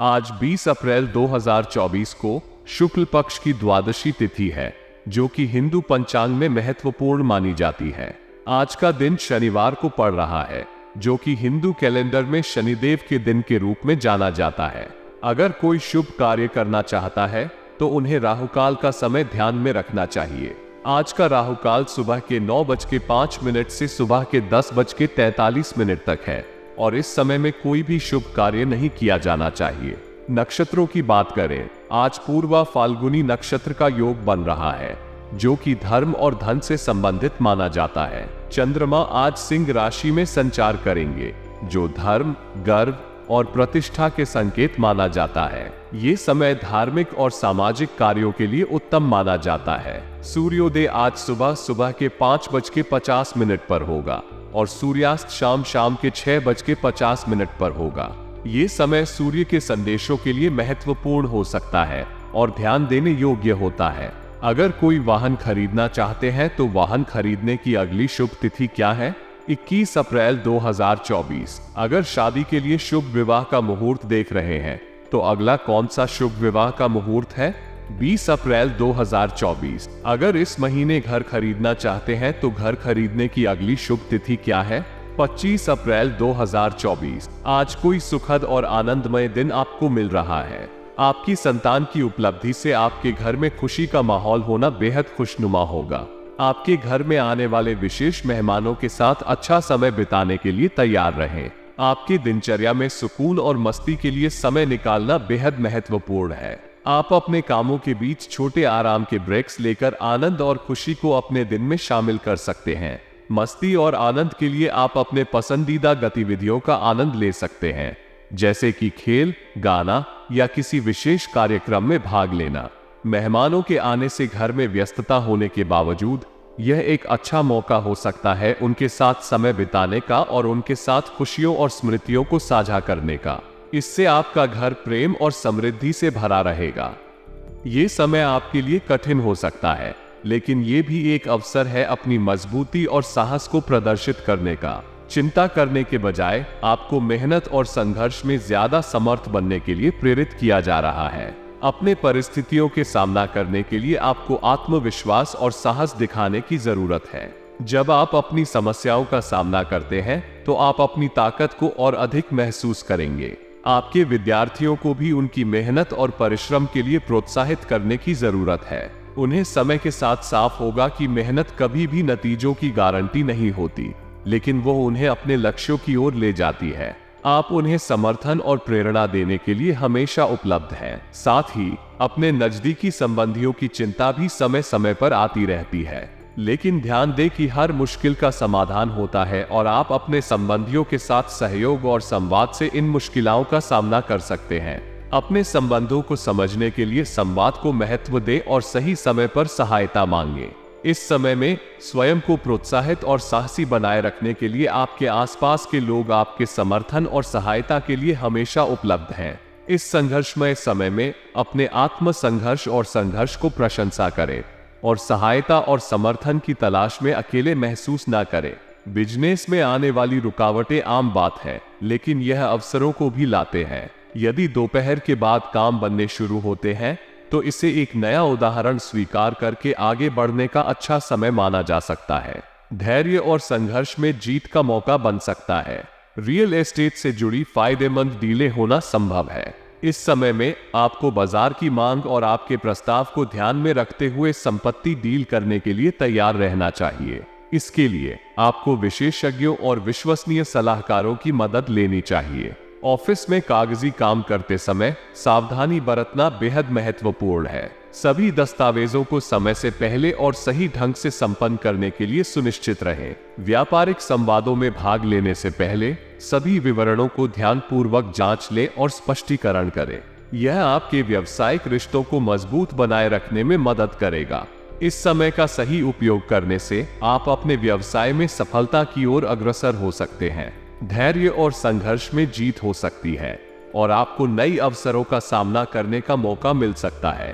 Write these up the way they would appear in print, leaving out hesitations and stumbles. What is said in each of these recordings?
आज 20 अप्रैल 2024 को शुक्ल पक्ष की द्वादशी तिथि है, जो कि हिंदू पंचांग में महत्वपूर्ण मानी जाती है। आज का दिन शनिवार को पड़ रहा है, जो कि हिंदू कैलेंडर में शनिदेव के दिन के रूप में जाना जाता है। अगर कोई शुभ कार्य करना चाहता है तो उन्हें राहुकाल का समय ध्यान में रखना चाहिए। आज का राहुकाल सुबह के 9:05 से सुबह के 10:43 तक है और इस समय में कोई भी शुभ कार्य नहीं किया जाना चाहिए। नक्षत्रों की बात करें, आज पूर्वा फाल्गुनी नक्षत्र का योग बन रहा है, जो कि धर्म और धन से संबंधित माना जाता है। चंद्रमा आज सिंह राशि में संचार करेंगे, जो धर्म, गर्व और प्रतिष्ठा के संकेत माना जाता है। ये समय धार्मिक और सामाजिक कार्यों के लिए उत्तम माना जाता है। सूर्योदय आज सुबह के 5:50 पर होगा और सूर्यास्त शाम के 6:50 पर होगा। ये समय सूर्य के संदेशों के लिए महत्वपूर्ण हो सकता है और ध्यान देने योग्य होता है। अगर कोई वाहन खरीदना चाहते हैं तो वाहन खरीदने की अगली शुभ तिथि क्या है? 21 अप्रैल 2024। अगर शादी के लिए शुभ विवाह का मुहूर्त देख रहे हैं तो अगला कौन सा शुभ विवाह का मुहूर्त है? 20 अप्रैल 2024। अगर इस महीने घर खरीदना चाहते हैं तो घर खरीदने की अगली शुभ तिथि क्या है? 25 अप्रैल 2024। आज कोई सुखद और आनंदमय दिन आपको मिल रहा है। आपकी संतान की उपलब्धि से आपके घर में खुशी का माहौल होना बेहद खुशनुमा होगा। आपके घर में आने वाले विशेष मेहमानों के साथ अच्छा समय बिताने के लिए तैयार रहें। आपकी दिनचर्या में सुकून और मस्ती के लिए समय निकालना बेहद महत्वपूर्ण है। आप अपने कामों के बीच छोटे आराम के ब्रेक्स लेकर आनंद और खुशी को अपने दिन में शामिल कर सकते हैं। मस्ती और आनंद के लिए आप अपने पसंदीदा गतिविधियों का आनंद ले सकते हैं, जैसे कि खेल, गाना या किसी विशेष कार्यक्रम में भाग लेना। मेहमानों के आने से घर में व्यस्तता होने के बावजूद यह एक अच्छा मौका हो सकता है उनके साथ समय बिताने का और उनके साथ खुशियों और स्मृतियों को साझा करने का। इससे आपका घर प्रेम और समृद्धि से भरा रहेगा। ये समय आपके लिए कठिन हो सकता है, लेकिन ये भी एक अवसर है अपनी मजबूती और साहस को प्रदर्शित करने का। चिंता करने के बजाय आपको मेहनत और संघर्ष में ज्यादा समर्थ बनने के लिए प्रेरित किया जा रहा है। अपने परिस्थितियों के सामना करने के लिए आपको आत्मविश्वास और साहस दिखाने की जरूरत है। जब आप अपनी समस्याओं का सामना करते हैं तो आप अपनी ताकत को और अधिक महसूस करेंगे। आपके विद्यार्थियों को भी उनकी मेहनत और परिश्रम के लिए प्रोत्साहित करने की जरूरत है। उन्हें समय के साथ साफ होगा कि मेहनत कभी भी नतीजों की गारंटी नहीं होती, लेकिन वो उन्हें अपने लक्ष्यों की ओर ले जाती है। आप उन्हें समर्थन और प्रेरणा देने के लिए हमेशा उपलब्ध हैं। साथ ही अपने नजदीकी संबंधियों की चिंता भी समय समय पर आती रहती है, लेकिन ध्यान दें कि हर मुश्किल का समाधान होता है और आप अपने संबंधियों के साथ सहयोग और संवाद से इन मुश्किलों का सामना कर सकते हैं। अपने संबंधों को समझने के लिए संवाद को महत्व दें और सही समय पर सहायता मांगें। इस समय में स्वयं को प्रोत्साहित और साहसी बनाए रखने के लिए आपके आसपास के लोग आपके समर्थन और सहायता के लिए हमेशा उपलब्ध हैं। इस संघर्षमय समय में अपने आत्म संघर्ष और संघर्ष को प्रशंसा करें और सहायता और समर्थन की तलाश में अकेले महसूस ना करें। बिजनेस में आने वाली रुकावटें आम बात है, लेकिन यह अवसरों को भी लाते हैं। यदि दोपहर के बाद काम बनने शुरू होते हैं तो इसे एक नया उदाहरण स्वीकार करके आगे बढ़ने का अच्छा समय माना जा सकता है। धैर्य और संघर्ष में जीत का मौका बन सकता है। रियल एस्टेट से जुड़ी फायदेमंद डीलें होना संभव है। इस समय में आपको बाजार की मांग और आपके प्रस्ताव को ध्यान में रखते हुए संपत्ति डील करने के लिए तैयार रहना चाहिए। इसके लिए आपको विशेषज्ञों और विश्वसनीय सलाहकारों की मदद लेनी चाहिए। ऑफिस में कागजी काम करते समय सावधानी बरतना बेहद महत्वपूर्ण है। सभी दस्तावेजों को समय से पहले और सही ढंग से संपन्न करने के लिए सुनिश्चित रहें। व्यापारिक संवादों में भाग लेने से पहले सभी विवरणों को ध्यानपूर्वक जांच लें और स्पष्टीकरण करें। यह आपके व्यावसायिक रिश्तों को मजबूत बनाए रखने में मदद करेगा। इस समय का सही उपयोग करने से आप अपने व्यवसाय में सफलता की ओर अग्रसर हो सकते हैं। धैर्य और संघर्ष में जीत हो सकती है और आपको नई अवसरों का सामना करने का मौका मिल सकता है।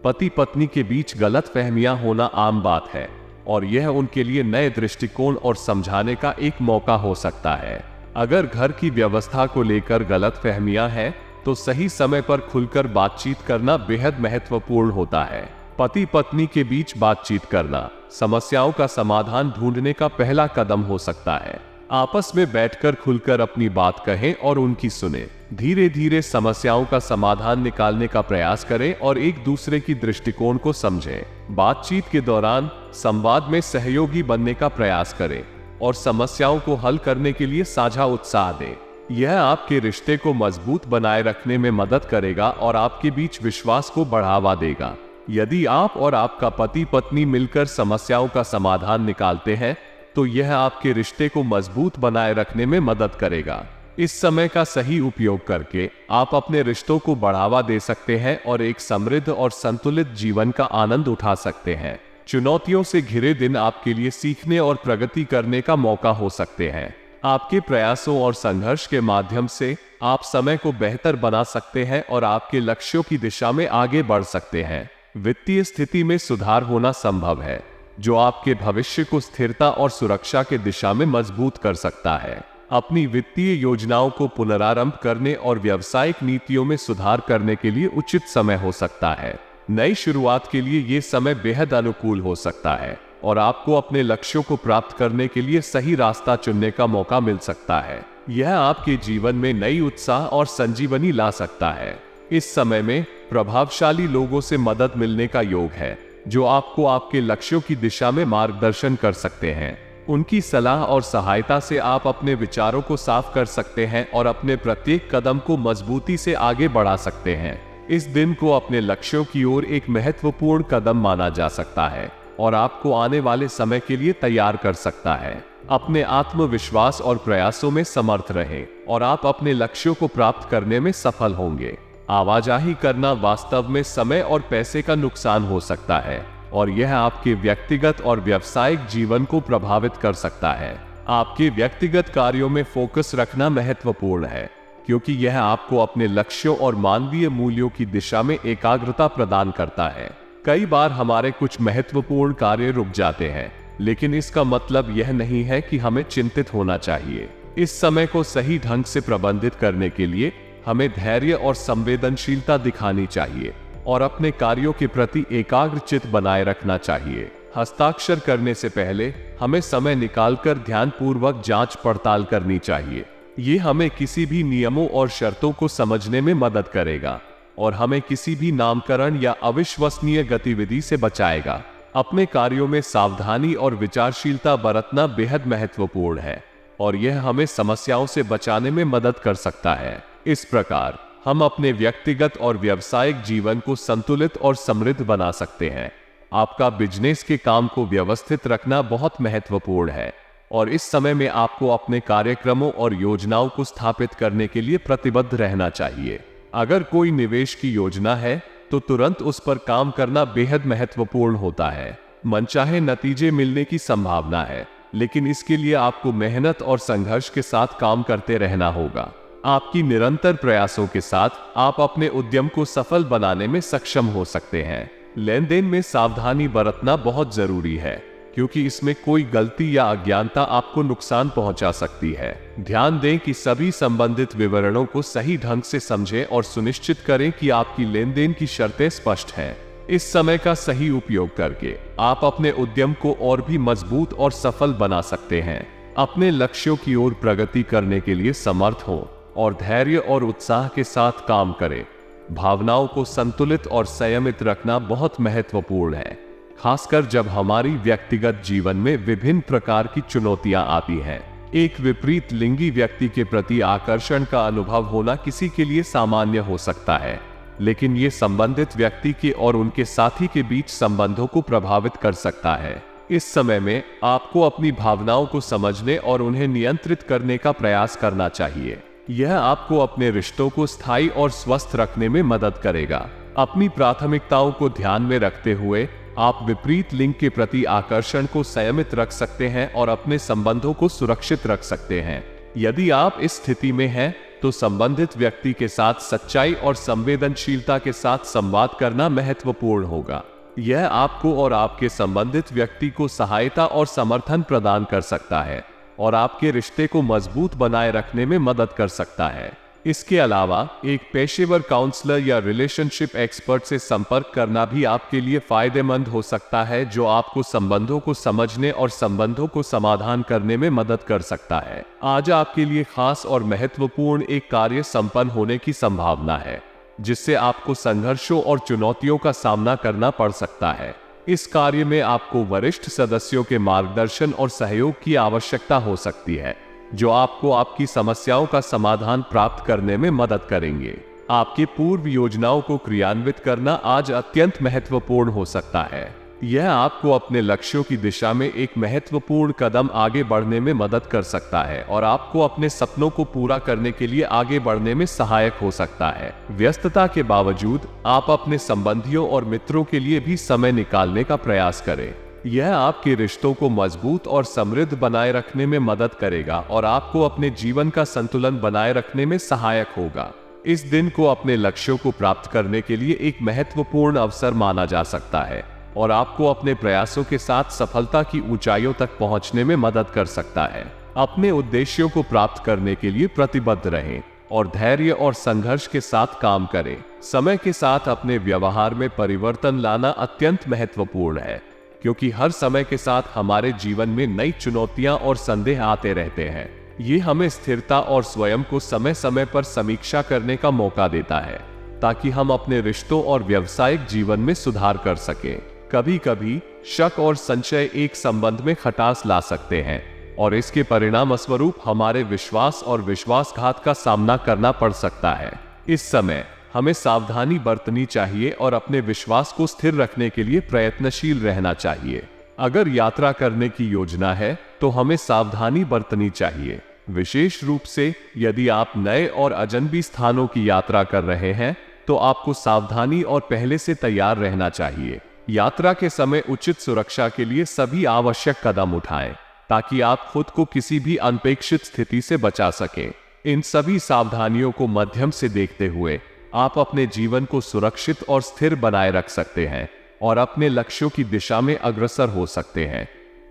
पति पत्नी के बीच गलतफहमियां होना आम बात है और यह उनके लिए नए दृष्टिकोण और समझाने का एक मौका हो सकता है। अगर घर की व्यवस्था को लेकर गलतफहमियां हैं तो सही समय पर खुलकर बातचीत करना बेहद महत्वपूर्ण होता है। पति पत्नी के बीच बातचीत करना समस्याओं का समाधान ढूंढने का पहला कदम हो सकता है। आपस में बैठकर खुलकर अपनी बात कहें और उनकी सुने। धीरे धीरे समस्याओं का समाधान निकालने का प्रयास करें और एक दूसरे की दृष्टिकोण को समझें। बातचीत के दौरान संवाद में सहयोगी बनने का प्रयास करें और समस्याओं को हल करने के लिए साझा उत्साह दें। यह आपके रिश्ते को मजबूत बनाए रखने में मदद करेगा और आपके बीच विश्वास को बढ़ावा देगा। यदि आप और आपका पति पत्नी मिलकर समस्याओं का समाधान निकालते हैं तो यह आपके रिश्ते को मजबूत बनाए रखने में मदद करेगा। इस समय का सही उपयोग करके आप अपने रिश्तों को बढ़ावा दे सकते हैं और एक समृद्ध और संतुलित जीवन का आनंद उठा सकते हैं। चुनौतियों से घिरे दिन आपके लिए सीखने और प्रगति करने का मौका हो सकते हैं। आपके प्रयासों और संघर्ष के माध्यम से आप समय को बेहतर बना सकते हैं और आपके लक्ष्यों की दिशा में आगे बढ़ सकते हैं। वित्तीय स्थिति में सुधार होना संभव है, जो आपके भविष्य को स्थिरता और सुरक्षा के दिशा में मजबूत कर सकता है। अपनी वित्तीय योजनाओं को पुनरारंभ करने और व्यावसायिक नीतियों में सुधार करने के लिए उचित समय हो सकता है। नई शुरुआत के लिए यह समय बेहद अनुकूल हो सकता है और आपको अपने लक्ष्यों को प्राप्त करने के लिए सही रास्ता चुनने का मौका मिल सकता है। यह आपके जीवन में नई उत्साह और संजीवनी ला सकता है। इस समय में प्रभावशाली लोगों से मदद मिलने का योग है, जो आपको आपके लक्ष्यों की दिशा में मार्गदर्शन कर सकते हैं। उनकी सलाह और सहायता से आप अपने विचारों को साफ कर सकते हैं और अपने प्रत्येक कदम को मजबूती से आगे बढ़ा सकते हैं। इस दिन को अपने लक्ष्यों की ओर एक महत्वपूर्ण कदम माना जा सकता है और आपको आने वाले समय के लिए तैयार कर सकता है। अपने आत्मविश्वास और प्रयासों में समर्थ रहें और आप अपने लक्ष्यों को प्राप्त करने में सफल होंगे। आवाजाही करना वास्तव में समय और पैसे का नुकसान हो सकता है और यह आपके व्यक्तिगत और व्यावसायिक जीवन को प्रभावित कर सकता है। आपके व्यक्तिगत कार्यों में फोकस रखना महत्वपूर्ण है, क्योंकि यह आपको अपने लक्ष्यों और मानवीय मूल्यों की दिशा में एकाग्रता प्रदान करता है। कई बार हमारे कुछ महत्वपूर्ण कार्य रुक जाते हैं, लेकिन इसका मतलब यह नहीं है कि हमें चिंतित होना चाहिए। इस समय को सही ढंग से प्रबंधित करने के लिए हमें धैर्य और संवेदनशीलता दिखानी चाहिए और अपने कार्यों के प्रति एकाग्रचित्त बनाए रखना चाहिए। हस्ताक्षर करने से पहले हमें समय निकालकर ध्यानपूर्वक जांच पड़ताल करनी चाहिए। ये हमें किसी भी नियमों और शर्तों को समझने में मदद करेगा और हमें किसी भी नामकरण या अविश्वसनीय गतिविधि से बचाएगा। अपने कार्यों में सावधानी और विचारशीलता बरतना बेहद महत्वपूर्ण है और यह हमें समस्याओं से बचाने में मदद कर सकता है। इस प्रकार हम अपने व्यक्तिगत और व्यावसायिक जीवन को संतुलित और समृद्ध बना सकते हैं। आपका बिजनेस के काम को व्यवस्थित रखना बहुत महत्वपूर्ण है और इस समय में आपको अपने कार्यक्रमों और योजनाओं को स्थापित करने के लिए प्रतिबद्ध रहना चाहिए। अगर कोई निवेश की योजना है तो तुरंत उस पर काम करना बेहद महत्वपूर्ण होता है। मनचाहे नतीजे मिलने की संभावना है, लेकिन इसके लिए आपको मेहनत और संघर्ष के साथ काम करते रहना होगा। आपकी निरंतर प्रयासों के साथ आप अपने उद्यम को सफल बनाने में सक्षम हो सकते हैं। लेन देन में सावधानी बरतना बहुत जरूरी है, क्योंकि इसमें कोई गलती या अज्ञानता आपको नुकसान पहुंचा सकती है। ध्यान दें कि सभी संबंधित विवरणों को सही ढंग से समझें और सुनिश्चित करें कि आपकी लेन देन की शर्तें स्पष्ट हैं। इस समय का सही उपयोग करके आप अपने उद्यम को और भी मजबूत और सफल बना सकते हैं। अपने लक्ष्यों की ओर प्रगति करने के लिए समर्थ हों और धैर्य और उत्साह के साथ काम करें। भावनाओं को संतुलित और संयमित रखना बहुत महत्वपूर्ण है, खासकर जब हमारी व्यक्तिगत जीवन में विभिन्न प्रकार की चुनौतियां आती हैं। एक विपरीत लिंगी व्यक्ति के प्रति आकर्षण का अनुभव होना किसी के लिए सामान्य हो सकता है, लेकिन ये संबंधित व्यक्ति के और उनके साथी के बीच संबंधों को प्रभावित कर सकता है। इस समय में आपको अपनी भावनाओं को समझने और उन्हें नियंत्रित करने का प्रयास करना चाहिए। यह आपको अपने रिश्तों को स्थायी और स्वस्थ रखने में मदद करेगा। अपनी प्राथमिकताओं को ध्यान में रखते हुए आप विपरीत लिंग के प्रति आकर्षण को संयमित रख सकते हैं और अपने संबंधों को सुरक्षित रख सकते हैं। यदि आप इस स्थिति में हैं, तो संबंधित व्यक्ति के साथ सच्चाई और संवेदनशीलता के साथ संवाद करना महत्वपूर्ण होगा। यह आपको और आपके संबंधित व्यक्ति को सहायता और समर्थन प्रदान कर सकता है और आपके रिश्ते को मजबूत बनाए रखने में मदद कर सकता है। इसके अलावा एक पेशेवर काउंसलर या रिलेशनशिप एक्सपर्ट से संपर्क करना भी आपके लिए फायदेमंद हो सकता है, जो आपको संबंधों को समझने और संबंधों को समाधान करने में मदद कर सकता है। आज आपके लिए खास और महत्वपूर्ण एक कार्य संपन्न होने की संभावना है, जिससे आपको संघर्षों और चुनौतियों का सामना करना पड़ सकता है। इस कार्य में आपको वरिष्ठ सदस्यों के मार्गदर्शन और सहयोग की आवश्यकता हो सकती है, जो आपको आपकी समस्याओं का समाधान प्राप्त करने में मदद करेंगे। आपकी पूर्व योजनाओं को क्रियान्वित करना आज अत्यंत महत्वपूर्ण हो सकता है। यह आपको अपने लक्ष्यों की दिशा में एक महत्वपूर्ण कदम आगे बढ़ने में मदद कर सकता है और आपको अपने सपनों को पूरा करने के लिए आगे बढ़ने में सहायक हो सकता है। व्यस्तता के बावजूद आप अपने संबंधियों और मित्रों के लिए भी समय निकालने का प्रयास करें। यह आपके रिश्तों को मजबूत और समृद्ध बनाए रखने में मदद करेगा और आपको अपने जीवन का संतुलन बनाए रखने में सहायक होगा। इस दिन को अपने लक्ष्यों को प्राप्त करने के लिए एक महत्वपूर्ण अवसर माना जा सकता है और आपको अपने प्रयासों के साथ सफलता की ऊंचाइयों तक पहुंचने में मदद कर सकता है। अपने उद्देश्यों को प्राप्त करने के लिए प्रतिबद्ध रहें और धैर्य और संघर्ष के साथ काम करें। समय के साथ अपने व्यवहार में परिवर्तन लाना अत्यंत महत्वपूर्ण है, क्योंकि हर समय के साथ हमारे जीवन में नई चुनौतियां और संदेह आते रहते हैं। ये हमें स्थिरता और स्वयं को समय समय पर समीक्षा करने का मौका देता है, ताकि हम अपने रिश्तों और व्यावसायिक जीवन में सुधार कर सकें। कभी कभी शक और संशय एक संबंध में खटास ला सकते हैं और इसके परिणाम स्वरूप हमारे विश्वास और विश्वासघात का सामना करना पड़ सकता है। इस समय हमें सावधानी बरतनी चाहिए और अपने विश्वास को स्थिर रखने के लिए प्रयत्नशील रहना चाहिए। अगर यात्रा करने की योजना है तो हमें सावधानी बरतनी चाहिए, विशेष रूप से यदि आप नए और अजनबी स्थानों की यात्रा कर रहे हैं तो आपको सावधानी और पहले से तैयार रहना चाहिए। यात्रा के समय उचित सुरक्षा के लिए सभी आवश्यक कदम उठाएं, ताकि आप खुद को किसी भी अनपेक्षित स्थिति से बचा सकें। इन सभी सावधानियों को मध्यम से देखते हुए आप अपने जीवन को सुरक्षित और स्थिर बनाए रख सकते हैं और अपने लक्ष्यों की दिशा में अग्रसर हो सकते हैं।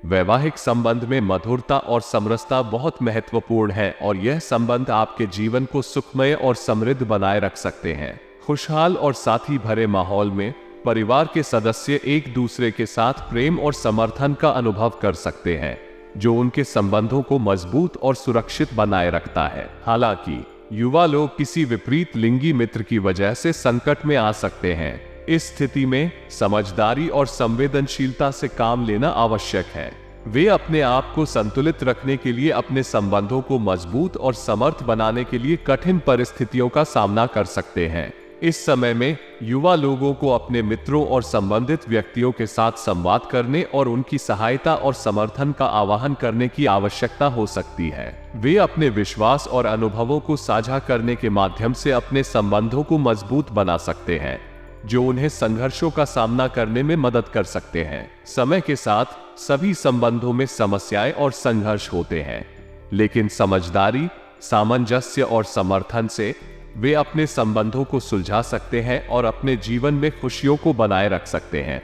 वैवाहिक संबंध में मधुरता और समरसता बहुत महत्वपूर्ण है और यह संबंध आपके जीवन को सुखमय और समृद्ध बनाए रख सकते हैं। खुशहाल और साथी भरे माहौल में परिवार के सदस्य एक दूसरे के साथ प्रेम और समर्थन का अनुभव कर सकते हैं, जो उनके संबंधों को मजबूत और सुरक्षित बनाए रखता है। हालांकि युवा लोग किसी विपरीत लिंगी मित्र की वजह से संकट में आ सकते हैं। इस स्थिति में समझदारी और संवेदनशीलता से काम लेना आवश्यक है। वे अपने आप को संतुलित रखने के लिए अपने संबंधों को मजबूत और समर्थ बनाने के लिए कठिन परिस्थितियों का सामना कर सकते हैं। इस समय में युवा लोगों को अपने मित्रों और संबंधित व्यक्तियों के साथ संवाद करने और उनकी सहायता और समर्थन का आह्वान करने की आवश्यकता हो सकती है। वे अपने विश्वास और अनुभवों को साझा करने के माध्यम से अपने संबंधों को मजबूत बना सकते हैं, जो उन्हें संघर्षों का सामना करने में मदद कर सकते हैं। समय के साथ सभी संबंधों में समस्याएं और संघर्ष होते हैं, लेकिन समझदारी, सामंजस्य और समर्थन से वे अपने संबंधों को सुलझा सकते हैं और अपने जीवन में खुशियों को बनाए रख सकते हैं।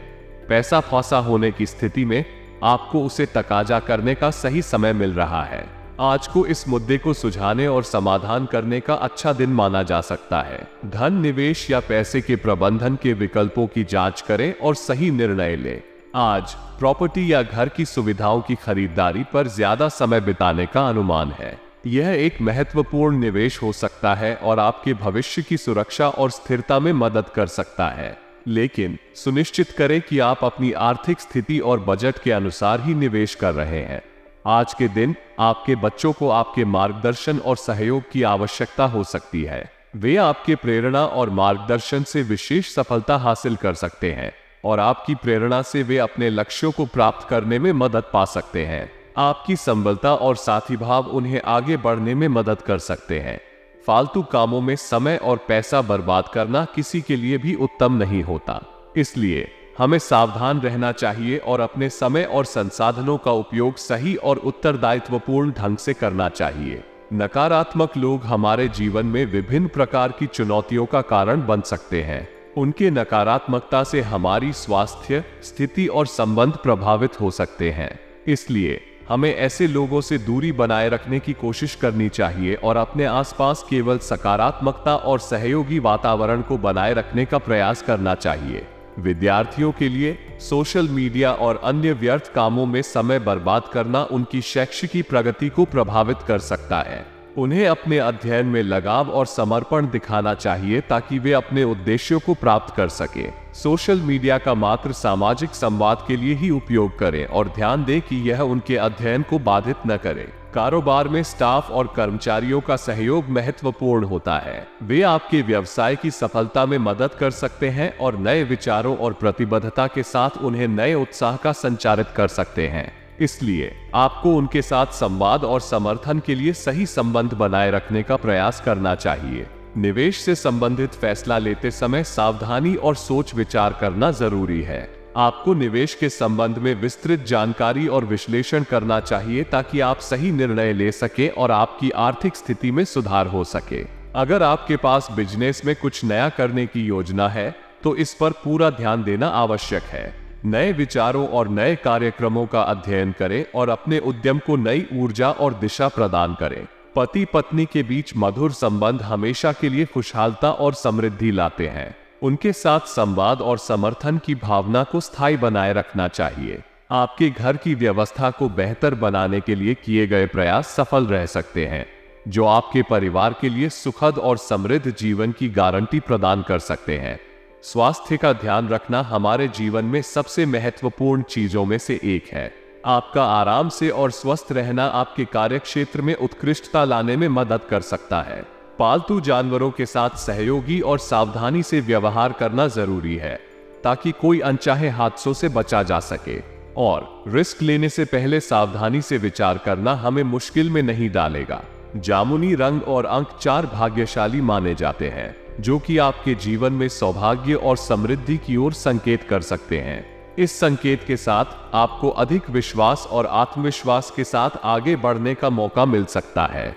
पैसा फंसा होने की स्थिति में आपको उसे तकाजा करने का सही समय मिल रहा है। आज को इस मुद्दे को सुलझाने और समाधान करने का अच्छा दिन माना जा सकता है। धन निवेश या पैसे के प्रबंधन के विकल्पों की जांच करें और सही निर्णय लें। आज प्रॉपर्टी या घर की सुविधाओं की खरीदारी पर ज्यादा समय बिताने का अनुमान है। यह एक महत्वपूर्ण निवेश हो सकता है और आपके भविष्य की सुरक्षा और स्थिरता में मदद कर सकता है, लेकिन सुनिश्चित करें कि आप अपनी आर्थिक स्थिति और बजट के अनुसार ही निवेश कर रहे हैं। आज के दिन आपके बच्चों को आपके मार्गदर्शन और सहयोग की आवश्यकता हो सकती है। वे आपके प्रेरणा और मार्गदर्शन से विशेष सफलता हासिल कर सकते हैं और आपकी प्रेरणा से वे अपने लक्ष्यों को प्राप्त करने में मदद पा सकते हैं। आपकी संबलता और साथी भाव उन्हें आगे बढ़ने में मदद कर सकते हैं। फालतू कामों में समय और पैसा बर्बाद करना किसी के लिए भी उत्तम नहीं होता, इसलिए हमें सावधान रहना चाहिए और अपने समय और संसाधनों का उपयोग सही और उत्तरदायित्वपूर्ण ढंग से करना चाहिए। नकारात्मक लोग हमारे जीवन में विभिन्न प्रकार की चुनौतियों का कारण बन सकते हैं। उनके नकारात्मकता से हमारी स्वास्थ्य स्थिति और संबंध प्रभावित हो सकते हैं। इसलिए हमें ऐसे लोगों से दूरी बनाए रखने की कोशिश करनी चाहिए और अपने आसपास केवल सकारात्मकता और सहयोगी वातावरण को बनाए रखने का प्रयास करना चाहिए। विद्यार्थियों के लिए सोशल मीडिया और अन्य व्यर्थ कामों में समय बर्बाद करना उनकी शैक्षिक प्रगति को प्रभावित कर सकता है। उन्हें अपने अध्ययन में लगाव और समर्पण दिखाना चाहिए ताकि वे अपने उद्देश्यों को प्राप्त कर सके। सोशल मीडिया का मात्र सामाजिक संवाद के लिए ही उपयोग करें और ध्यान दें कि यह उनके अध्ययन को बाधित न करे। कारोबार में स्टाफ और कर्मचारियों का सहयोग महत्वपूर्ण होता है। वे आपके व्यवसाय की सफलता में मदद कर सकते हैं और नए विचारों और प्रतिबद्धता के साथ उन्हें नए उत्साह का संचारित कर सकते हैं। इसलिए आपको उनके साथ संवाद और समर्थन के लिए सही संबंध बनाए रखने का प्रयास करना चाहिए। निवेश से संबंधित फैसला लेते समय सावधानी और सोच विचार करना जरूरी है। आपको निवेश के संबंध में विस्तृत जानकारी और विश्लेषण करना चाहिए ताकि आप सही निर्णय ले सकें और आपकी आर्थिक स्थिति में सुधार हो सके। अगर आपके पास बिजनेस में कुछ नया करने की योजना है तो इस पर पूरा ध्यान देना आवश्यक है। नए विचारों और नए कार्यक्रमों का अध्ययन करें और अपने उद्यम को नई ऊर्जा और दिशा प्रदान करें। पति पत्नी के बीच मधुर संबंध हमेशा के लिए खुशहालता और समृद्धि लाते हैं। उनके साथ संवाद और समर्थन की भावना को स्थायी बनाए रखना चाहिए। आपके घर की व्यवस्था को बेहतर बनाने के लिए किए गए प्रयास सफल रह सकते हैं, जो आपके परिवार के लिए सुखद और समृद्ध जीवन की गारंटी प्रदान कर सकते हैं। स्वास्थ्य का ध्यान रखना हमारे जीवन में सबसे महत्वपूर्ण चीजों में से एक है। आपका आराम से और स्वस्थ रहना आपके कार्यक्षेत्र में उत्कृष्टता लाने में मदद कर सकता है। पालतू जानवरों के साथ सहयोगी और सावधानी से व्यवहार करना जरूरी है ताकि कोई अनचाहे हादसों से बचा जा सके। और रिस्क लेने से पहले सावधानी से विचार करना हमें मुश्किल में नहीं डालेगा। जामुनी रंग और अंक 4 भाग्यशाली माने जाते हैं, जो कि आपके जीवन में सौभाग्य और समृद्धि की ओर संकेत कर सकते हैं। इस संकेत के साथ आपको अधिक विश्वास और आत्मविश्वास के साथ आगे बढ़ने का मौका मिल सकता है।